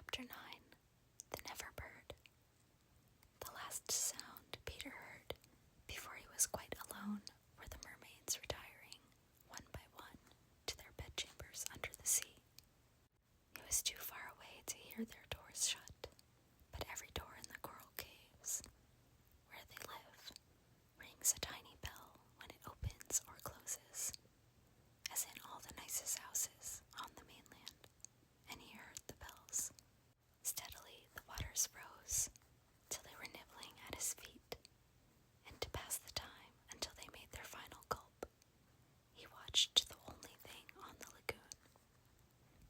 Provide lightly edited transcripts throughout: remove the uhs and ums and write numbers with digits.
Chapter 9, The Neverbird. The last sound Peter heard before he was quite alone were the mermaids retiring, one by one, to their bedchambers under the sea. He was too far away to hear their doors shut, but every door in the coral caves, where they live, rings a tiny bell when it opens or closes, as in all the nicest houses on the mainland, and he heard the bells. Steadily the waters rose, till they were nibbling at his feet, and to pass the time until they made their final gulp, he watched the only thing on the lagoon.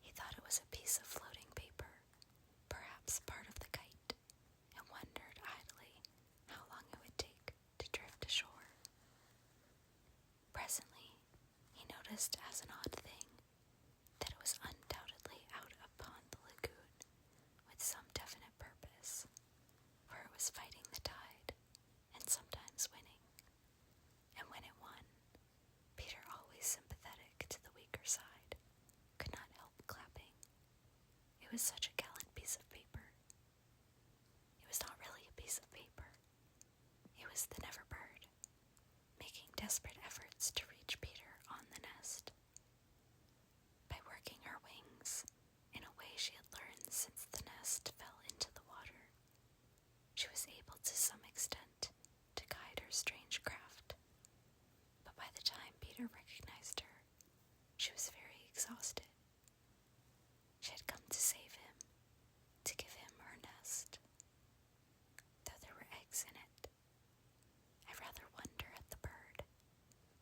He thought it was a piece of floating paper, perhaps part of the kite, and wondered idly how long it would take to drift ashore. Presently, he noticed as an odd thing that it was undoubtedly out upon the lagoon with some definite purpose, for it was fighting the tide and sometimes winning. And when it won, Peter, always sympathetic to the weaker side, could not help clapping. It was such a gallant piece of paper. It was not really a piece of paper. It was the Neverbird, making desperate efforts to reach Peter on the nest. By working her wings in a way she had learned since the nest fell into the water, she was able to some extent to guide her strange craft. But by the time Peter recognized her, she was very exhausted. She had come to save him, to give him her nest, though there were eggs in it. I rather wonder at the bird,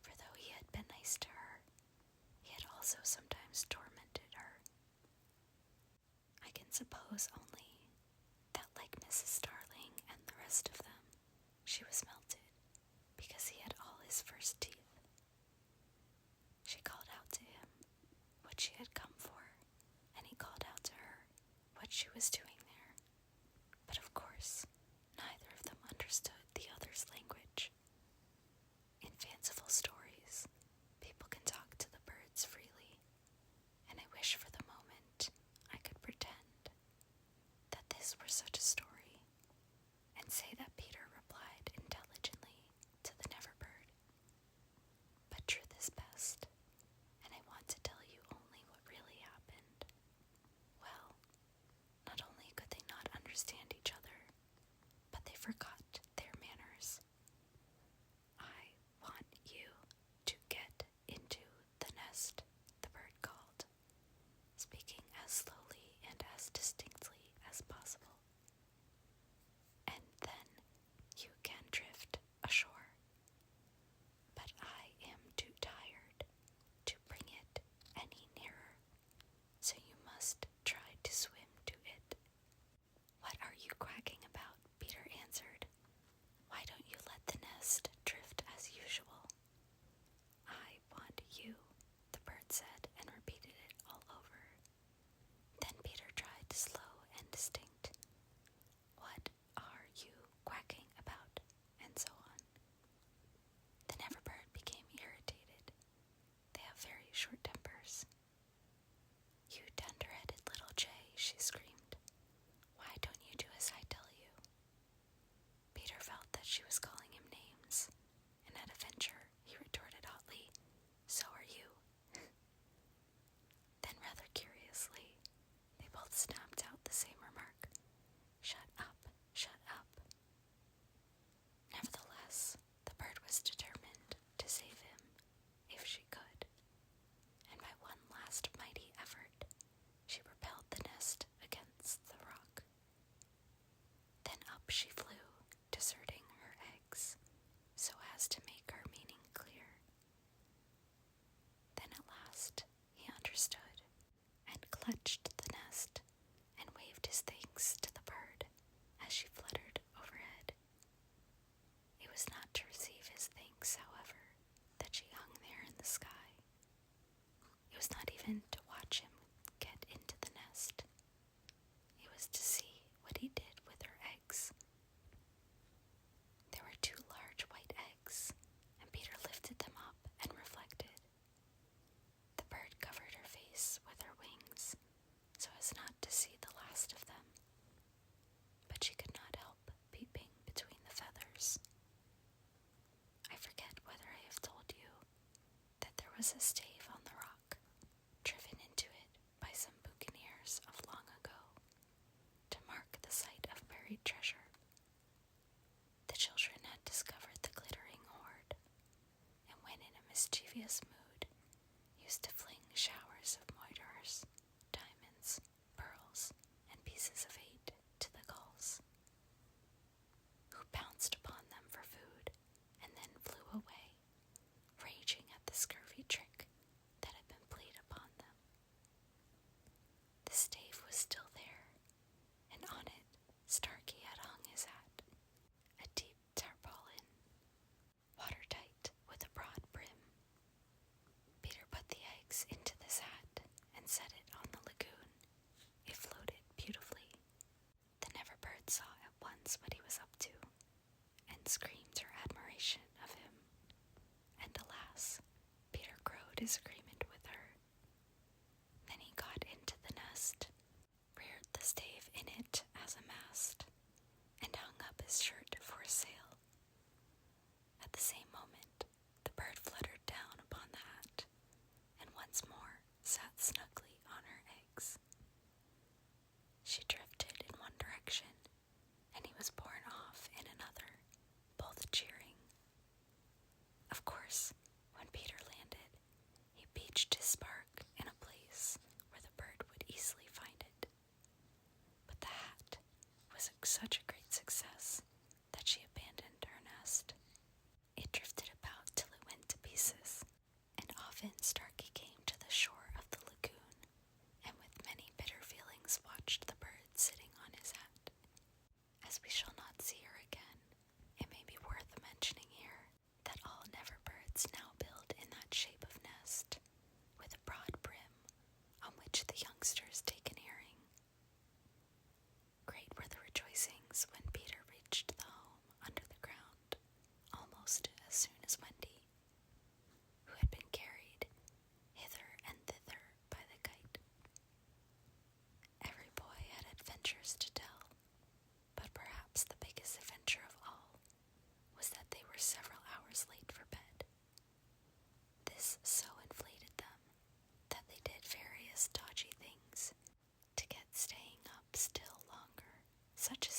for though he had been nice to her, he had also sometimes tormented her. I can suppose only that, like Mrs. Starling and the rest of them, she was melted, because he had all his first teeth. She called out to him what she had come for, and he called out to her what she was doing there. But of course, neither of them understood the other's language. In fanciful stories, people can talk to the birds freely, and I wish for the moment I could pretend that this were such a story, and say that Peter replied intelligently to the Neverbird. But truth is best, and I want to tell you only what really happened. Well, not only could they not understand each other, but they forgot their manners. "I want you to get into the nest," the bird called, speaking as slowly and as distinctly as possible. was a stave on the rock, driven into it by some buccaneers of long ago, to mark the site of buried treasure. The children had discovered the glittering hoard, and when in a mischievous mood, used to fling showers of moidores, diamonds, pearls, and pieces of eight to the gulls, who pounced upon them for food, and then flew away, raging at the scurvy trick that had been played upon them. The stave was still there, and on it Starkey had hung his hat, a deep tarpaulin, watertight with a broad brim. Peter put the eggs into this hat and set it on the lagoon. It floated beautifully. The Neverbird saw at once what he was up to, and screamed her admiration of him. And alas, Peter crowed his agreement with her. Then he got into the nest, reared the stave in it as a mast, and hung up his shirt for a sail. At the same moment, the bird fluttered down upon the hat, and once more sat snugly on her eggs. She drifted in one direction, and he was borne off in another, both cheering. Of course, when Peter landed, he beached his spark in a place where the bird would easily find it. But the hat was such a great success that she abandoned her nest. It drifted about till it went to pieces, and often Starkey came to the shore of the lagoon, and with many bitter feelings watched the bird sitting on his hat. As we shall not see her again, it may be worth mentioning here that all Neverbirds now build in that shape of nest, with a broad brim, on which the youngsters take an airing. Great were the rejoicings when Peter reached the home under the ground, almost as soon as Wendy, who had been carried hither and thither by the kite. Every boy had adventures to tell, but perhaps the biggest adventure of all was that they were several hours late for bed. This so inflated them that they did various dodgy things to get staying up still longer, such as